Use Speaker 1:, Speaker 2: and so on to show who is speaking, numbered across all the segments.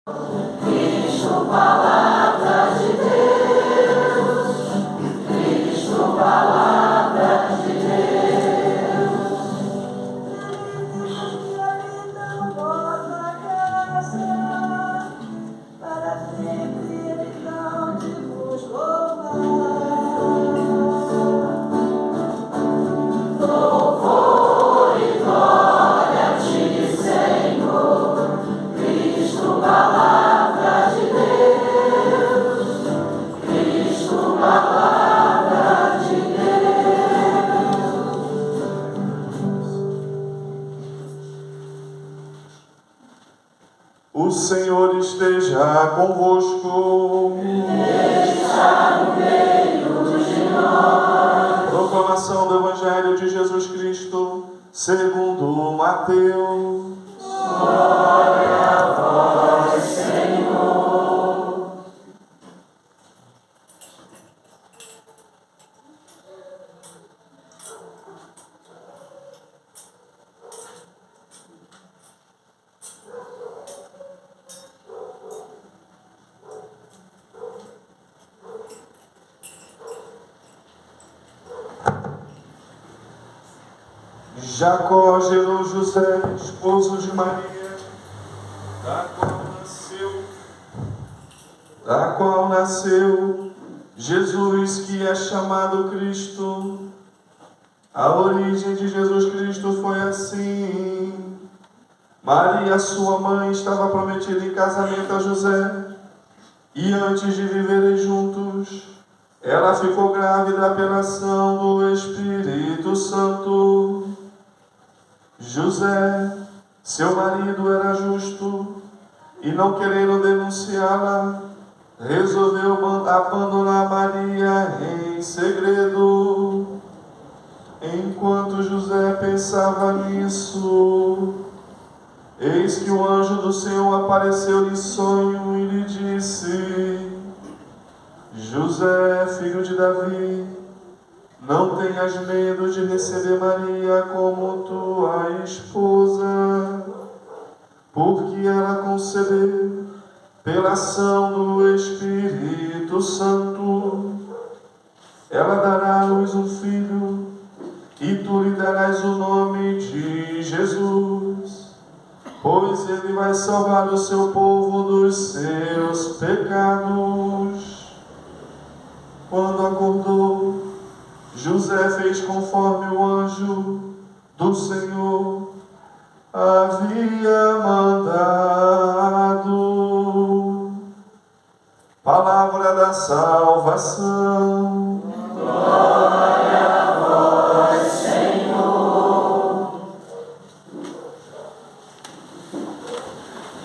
Speaker 1: Cristo, palavra de Deus. Cristo, palavra de Deus. Vossa graça, para sempre Ele não te vos louvar. Louvor e glória a ti, Senhor. Cristo, palavra de Deus. Cristo, palavra de Deus.
Speaker 2: O Senhor esteja convosco.
Speaker 1: Está no meio de nós.
Speaker 2: Proclamação do Evangelho de Jesus Cristo, segundo Mateus.
Speaker 1: Glória a vós, Senhor.
Speaker 2: Jacó gerou José, esposo de Maria, da qual nasceu Jesus, que é chamado Cristo. A origem de Jesus Cristo foi assim: Maria, sua mãe, estava prometida em casamento a José, e antes de viverem juntos, ela ficou grávida pela ação do Espírito Santo. José, seu marido, era justo e, não querendo denunciá-la, resolveu abandonar Maria em segredo. Enquanto José pensava nisso, eis que o anjo do Senhor apareceu-lhe em sonho e lhe disse: José, filho de Davi, não tenhas medo de receber Maria como tua esposa, porque ela concebeu pela ação do Espírito Santo. Ela dará à luz um filho, e tu lhe darás o nome de Jesus, pois ele vai salvar o seu povo dos seus pecados. Quando acordou, José fez conforme o anjo do Senhor havia mandado. Palavra da salvação.
Speaker 1: Glória a vós, Senhor.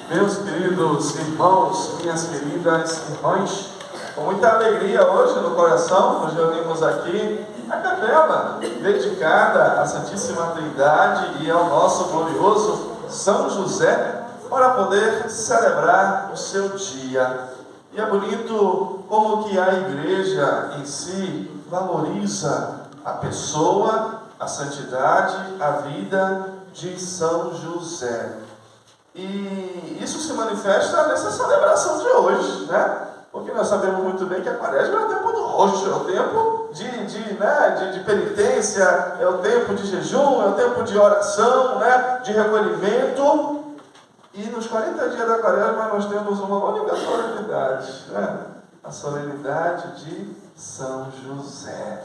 Speaker 2: Meus queridos irmãos, minhas queridas irmãs, com muita alegria hoje no coração, nos reunimos aqui na capela dedicada à Santíssima Trindade e ao nosso glorioso São José, para poder celebrar o seu dia. E é bonito como que a igreja em si valoriza a pessoa, a santidade, a vida de São José. E isso se manifesta nessa celebração de hoje, né? Porque nós sabemos muito bem que a Quaresma é o tempo do roxo, é o tempo de penitência, é o tempo de jejum, é o tempo de oração, né? De recolhimento. E nos 40 dias da Quaresma nós temos uma única solenidade, né? A solenidade de São José.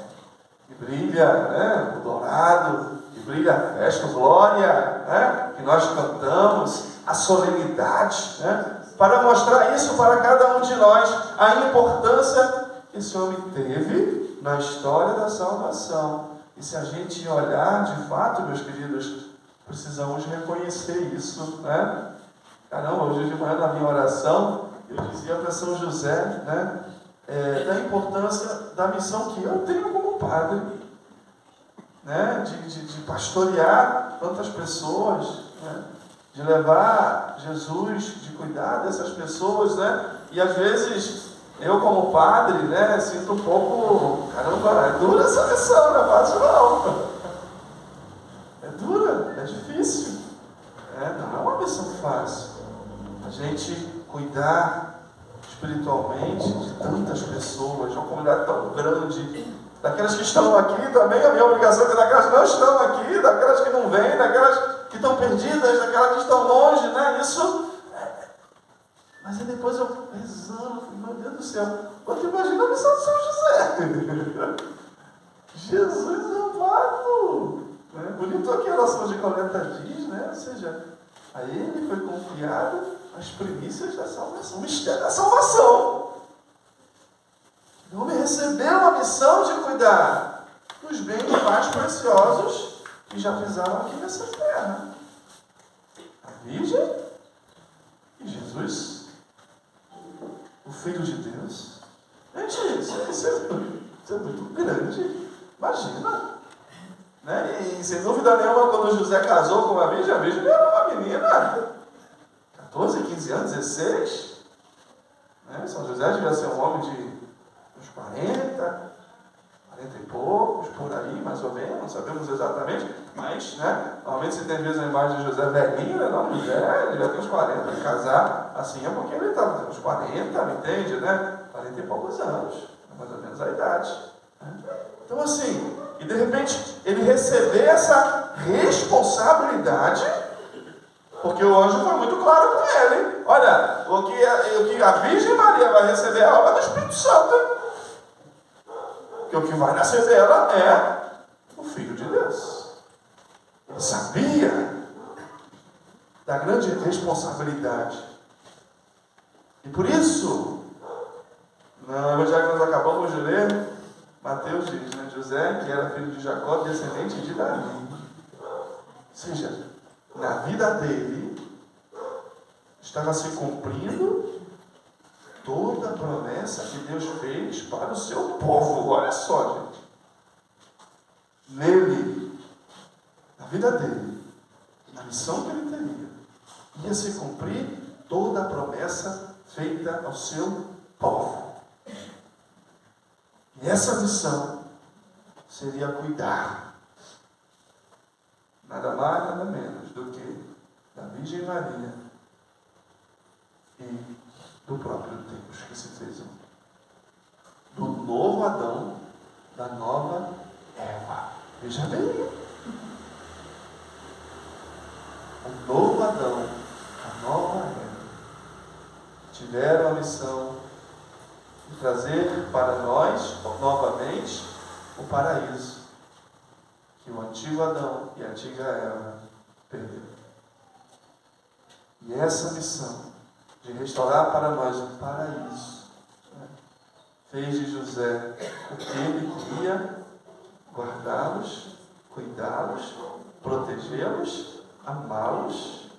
Speaker 2: Que brilha, né? O dourado, que brilha a festa, glória, né? Que nós cantamos, a solenidade, né? Para mostrar isso para cada um de nós, a importância que esse homem teve na história da salvação. E se a gente olhar de fato, meus queridos, precisamos reconhecer isso, né? Caramba, hoje de manhã na minha oração, eu dizia para São José, né? Da importância da missão que eu tenho como padre, né? De pastorear tantas pessoas, né? De levar Jesus, de cuidar dessas pessoas, né? E às vezes eu como padre, né, sinto um pouco, caramba, é dura essa missão, não é fácil não. É dura, é difícil. Não é uma missão fácil. A gente cuidar espiritualmente de tantas pessoas, de uma comunidade tão grande, daquelas que estão aqui também, a minha obrigação é daquelas que não estão aqui, daquelas que não vêm, daquelas que estão perdidas, daquelas que estão longe, né? Isso. Mas aí depois eu rezando, meu Deus do céu, quando imagina a missão de São José. Jesus amado! Né? Bonito aqui a oração de coleta diz, né? Ou seja, a ele foi confiado as primícias da salvação, o mistério da salvação. O homem recebeu a missão de cuidar dos bens mais preciosos que já pisaram aqui nessa terra. A Virgem e Jesus, o Filho de Deus. Gente, isso é muito grande. Imagina. Né? E sem dúvida nenhuma, quando José casou com a Virgem era uma menina. 14, 15 anos, 16. Né? São José devia ser um homem de uns 40 e poucos, por aí, mais ou menos, não sabemos exatamente, mas, né, normalmente se tem vezes a imagem de José velhinho, né, não, José, ele já tem uns 40, para casar, assim é porque ele estava uns 40, me entende, né, 40 e poucos anos, mais ou menos a idade. Né? Então assim, e de repente, ele receber essa responsabilidade, porque o anjo foi muito claro com ele, olha, o que a Virgem Maria vai receber é a obra do Espírito Santo. Que o que vai nascer dela é o Filho de Deus. Ele sabia da grande responsabilidade. E por isso, no evangelho que nós acabamos de ler, Mateus diz, né, José, que era filho de Jacó, descendente de Davi. Ou seja, na vida dele, estava se cumprindo toda a promessa que Deus fez para o seu povo. Olha só, gente. Nele, na vida dele, na missão que ele teria, ia se cumprir toda a promessa feita ao seu povo. E essa missão seria cuidar, nada mais, nada menos do que da Virgem Maria e do próprio Deus que se fez um. Do novo Adão, da nova Eva. Veja bem. O novo Adão, a nova Eva, tiveram a missão de trazer para nós, novamente, o paraíso que o antigo Adão e a antiga Eva perderam. E essa missão de restaurar para nós o paraíso, né, fez de José o que ele queria: guardá-los, cuidá-los, protegê-los, amá-los,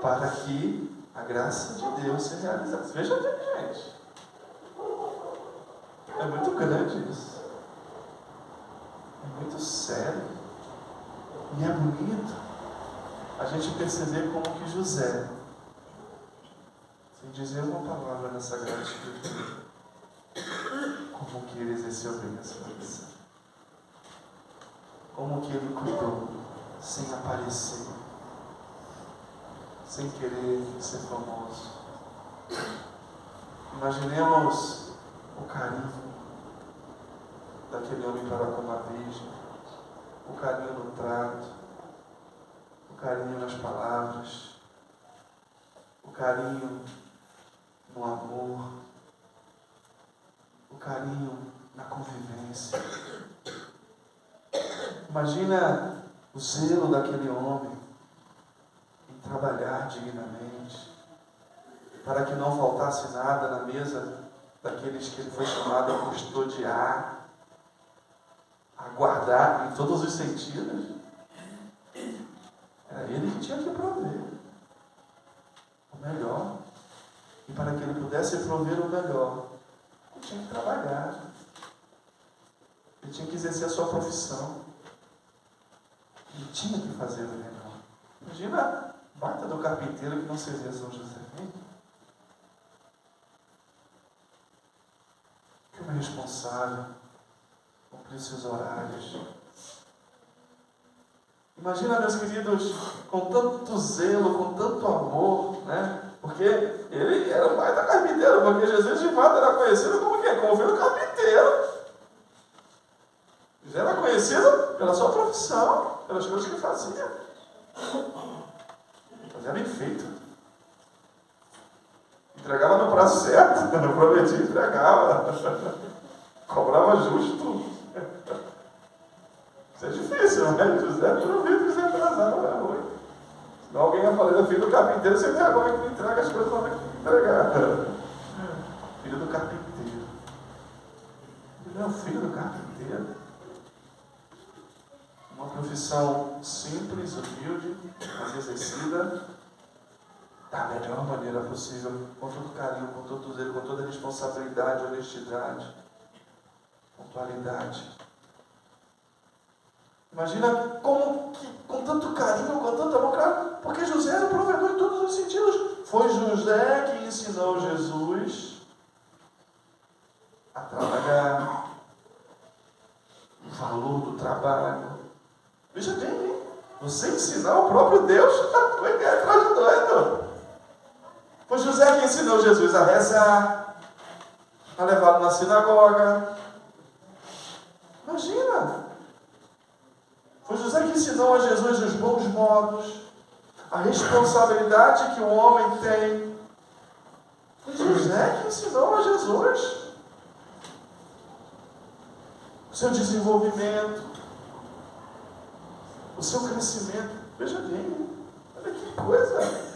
Speaker 2: para que a graça de Deus se realizasse. Veja bem, gente. É muito grande isso. É muito sério. E é bonito a gente perceber como que José, sem dizer uma palavra nessa Sagrada Escritura, como que ele exerceu bem a sua missão. Como que ele cuidou, sem aparecer, sem querer ser famoso. Imaginemos o carinho daquele homem para com a Virgem, o carinho no trato, o carinho nas palavras, o carinho no amor, o carinho na convivência. Imagina o zelo daquele homem em trabalhar dignamente, para que não faltasse nada na mesa daqueles que ele foi chamado a custodiar, a guardar em todos os sentidos. Era ele que tinha que prover o melhor. E para que ele pudesse prover o melhor, ele tinha que trabalhar. Ele tinha que exercer a sua profissão. Ele tinha que fazer o melhor. Imagina a baita do carpinteiro que não servia São José. Que homem responsável, cumprir seus horários. Imagina, meus queridos, com tanto zelo, com tanto amor, né? Porque ele era o pai da carpinteiro, porque Jesus de fato era conhecido como quem? Como filho do carpinteiro. Jesus era conhecido pela sua profissão, pelas coisas que fazia. Fazia bem feito. Entregava no prazo certo, não prometia, entregava. Cobrava justo. Isso é difícil, né? José, duvido que você atrasava, é ruim. Senão alguém ia falar, filho do carpinteiro, você tem agora que entrega as coisas para entregar. Filho do carpinteiro. Ele é o filho do carpinteiro. Uma profissão simples, humilde, mas exercida da melhor maneira possível, com todo carinho, com todo zelo, com toda responsabilidade, honestidade, pontualidade. Imagina como que, com tanto carinho, com tanto amor, claro, porque José era provedor em todos os sentidos. Foi José que ensinou Jesus a trabalhar, o valor do trabalho. Veja bem, hein? Você ensinar o próprio Deus, foi que é atrás de doido. Foi José que ensinou Jesus a rezar, a levá-lo na sinagoga. Imagina! Foi José que ensinou a Jesus os bons modos, a responsabilidade que o homem tem. Foi José que ensinou a Jesus o seu desenvolvimento, o seu crescimento. Veja bem, olha que coisa.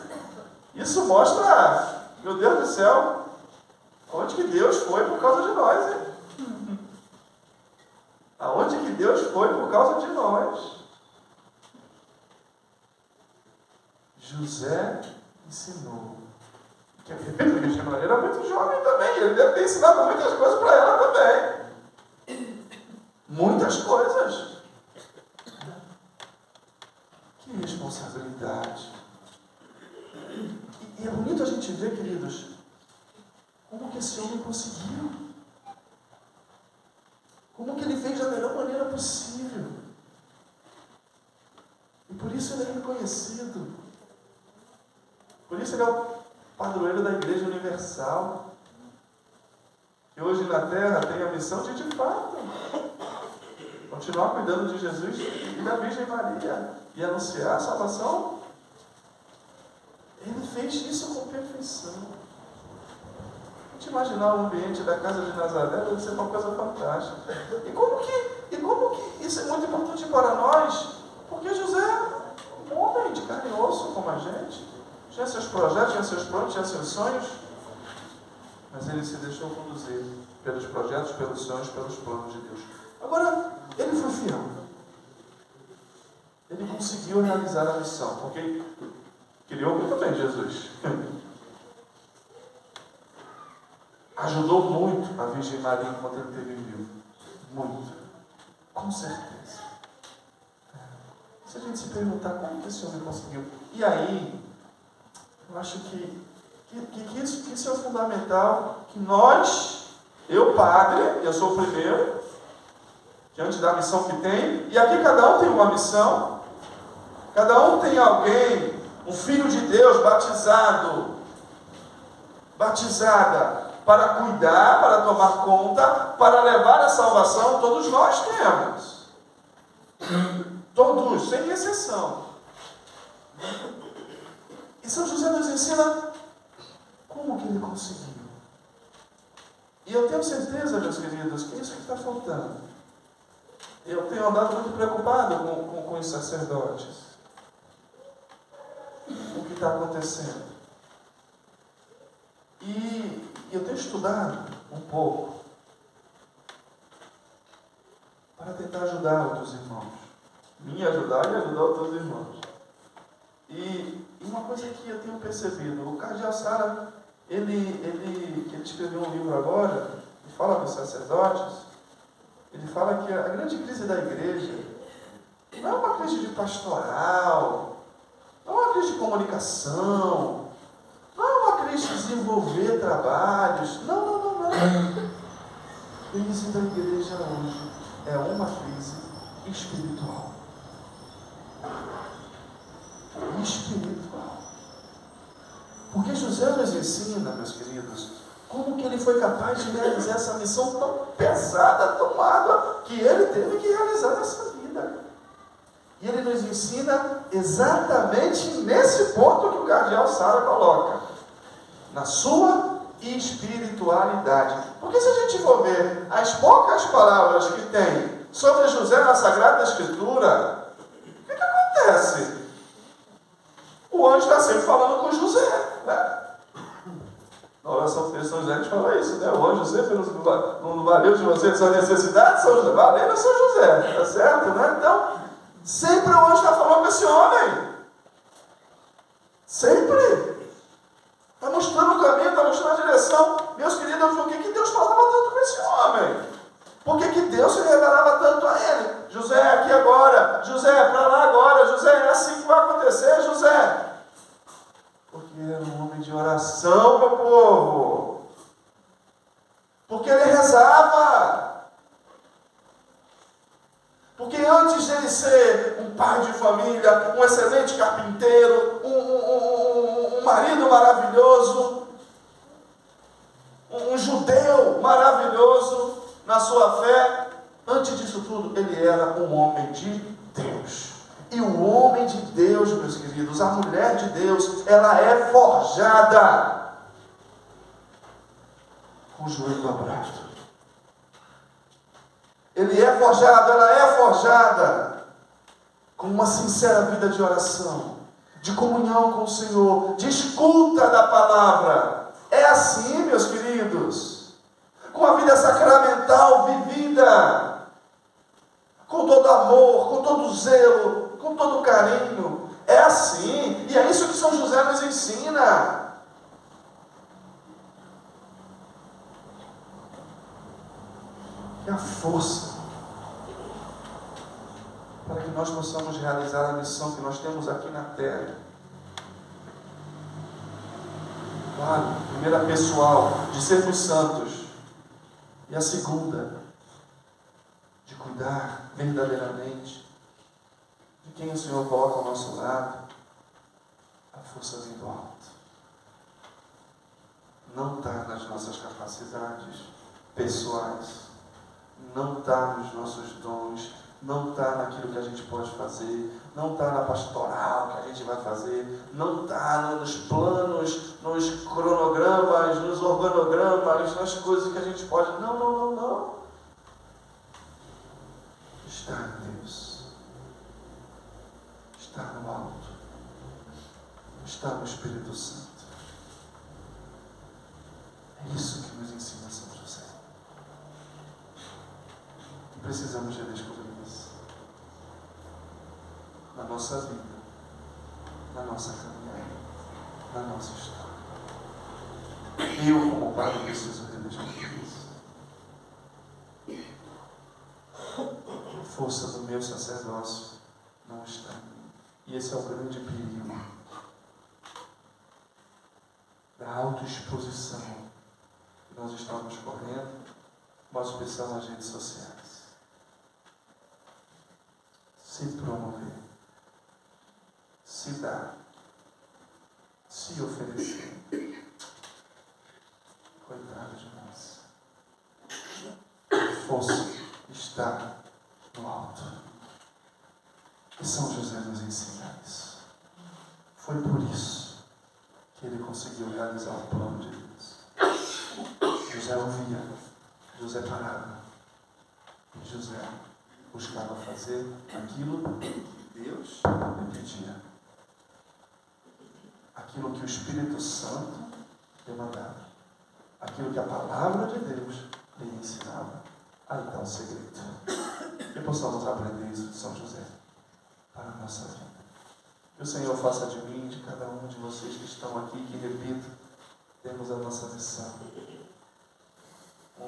Speaker 2: Isso mostra, meu Deus do céu, onde que Deus foi por causa de nós, hein? Aonde que Deus foi por causa de nós? José ensinou. Ele era muito jovem também. Ele deve ter ensinado muitas coisas para ela também. Muitas coisas. Que responsabilidade. E é bonito a gente ver, queridos, como que esse homem conseguiu. Como que ele fez da melhor maneira possível. E por isso ele é reconhecido. Por isso ele é o padroeiro da Igreja Universal. Que hoje na Terra tem a missão de fato, continuar cuidando de Jesus e da Virgem Maria. E anunciar a salvação. Ele fez isso com perfeição. A gente imaginar o ambiente da casa de Nazaré deve ser uma coisa fantástica. E como que isso é muito importante para nós? Porque José é um homem de carne e osso como a gente. Tinha seus projetos, tinha seus planos, tinha seus sonhos. Mas ele se deixou conduzir pelos projetos, pelos sonhos, pelos planos de Deus. Agora, ele foi fiel. Ele conseguiu realizar a missão, porque criou muito bem Jesus. Ajudou muito a Virgem Maria enquanto ele esteve vivo. Muito. Com certeza. Se a gente se perguntar como que esse homem conseguiu. E aí, eu acho que isso é fundamental. Que nós, eu padre, eu sou o primeiro, diante da missão que tem, e aqui cada um tem uma missão, cada um tem alguém, um filho de Deus batizado, batizada, para cuidar, para tomar conta, para levar a salvação, todos nós temos. Todos, sem exceção. E São José nos ensina como que ele conseguiu. E eu tenho certeza, meus queridos, que isso que está faltando. Eu tenho andado muito preocupado com os sacerdotes. O que está acontecendo. E eu tenho estudado um pouco para tentar ajudar outros irmãos. Me ajudar e ajudar outros irmãos. E uma coisa que eu tenho percebido, o Cardeal Sara, ele escreveu um livro agora, que fala dos sacerdotes. Ele fala que a grande crise da igreja não é uma crise de pastoral, não é uma crise de comunicação, não é uma crise de desenvolver trabalhos. Não. A crise da igreja hoje é uma crise espiritual. Porque José nos ensina, meus queridos, como que ele foi capaz de realizar essa missão tão pesada, tão árdua, que ele teve que realizar nessa vida. E ele nos ensina exatamente nesse ponto que o cardeal Sara coloca, na sua espiritualidade. Porque se a gente for ver as poucas palavras que tem sobre José na Sagrada Escritura, o que acontece? O anjo está sempre falando com José, né? Na oração de São José a gente fala isso, né? O anjo sempre não valeu de você de sua necessidade, São José, valendo São José, tá certo, né? Então, sempre o anjo está falando com esse homem. Sempre. Está mostrando o caminho, está mostrando a direção. Meus queridos, por que Deus falava tanto com esse homem? Por que Deus se revelava tanto a ele? José, aqui agora. José, para lá agora. José, é assim que vai acontecer, José. Porque ele era um homem de oração, meu povo. Porque ele rezava. Porque antes dele ser um pai de família, um excelente carpinteiro, um marido maravilhoso, um judeu maravilhoso na sua fé, antes disso tudo, ele era um homem de Deus. E o homem de Deus, meus queridos, a mulher de Deus, ela é forjada com o joelho dobrado. Ele é forjado, ela é forjada com uma sincera vida de oração, de comunhão com o Senhor, de escuta da palavra. É assim, meus queridos, com a vida sacramental vivida, com todo amor, com todo zelo, com todo carinho. É assim, e é isso que São José nos ensina. É a força para que nós possamos realizar a missão que nós temos aqui na terra. Claro, a primeira pessoal, de sermos santos, e a segunda, de cuidar verdadeiramente de quem o Senhor coloca ao nosso lado. A força vem do alto. Não está nas nossas capacidades pessoais, não está nos nossos dons, não está naquilo que a gente pode fazer, não está na pastoral que a gente vai fazer, não está nos planos, nos cronogramas, nos organogramas, nas coisas que a gente pode. Não. Está em Deus, está no alto, está no Espírito Santo. É isso que nos ensina São José. Precisamos redescobrir isso na nossa vida, na nossa caminhada, na nossa história. Eu, como pai, preciso redescobrir isso. A força do meu sacerdócio não está em mim. E esse é o grande perigo da autoexposição que nós estamos correndo, mas especial nas redes sociais. Se promover, se dar, se oferecer. Coitado de nós. A força está no alto. E São José nos ensina isso. Foi por isso que ele conseguiu realizar o plano de Deus. José ouvia, José parava, e José buscava fazer aquilo que Deus lhe pedia, aquilo que o Espírito Santo demandava, aquilo que a palavra de Deus lhe ensinava. Aí está o segredo. Que possamos aprender isso de São José para a nossa vida. Que o Senhor faça de mim, de cada um de vocês que estão aqui, que repito, temos a nossa missão.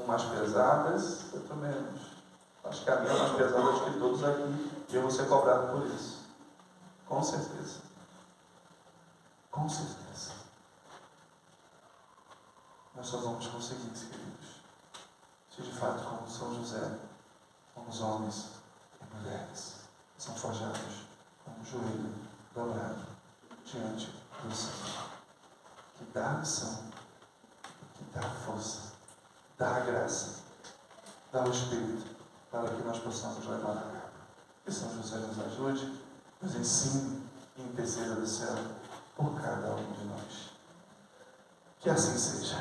Speaker 2: Mais pesadas, outras menos. Acho que a minha é mais pesada do que todos aqui, e eu vou ser cobrado por isso. Com certeza. Com certeza. Nós só vamos conseguir isso, queridos, se de fato, como São José, somos homens e mulheres, são forjados com o joelho dobrado diante do Senhor. que dá a missão, que dá a força, dá a graça, dá o Espírito, para que nós possamos levar a cabo. Que São José nos ajude, nos ensine e interceda do céu por cada um de nós. Que assim seja.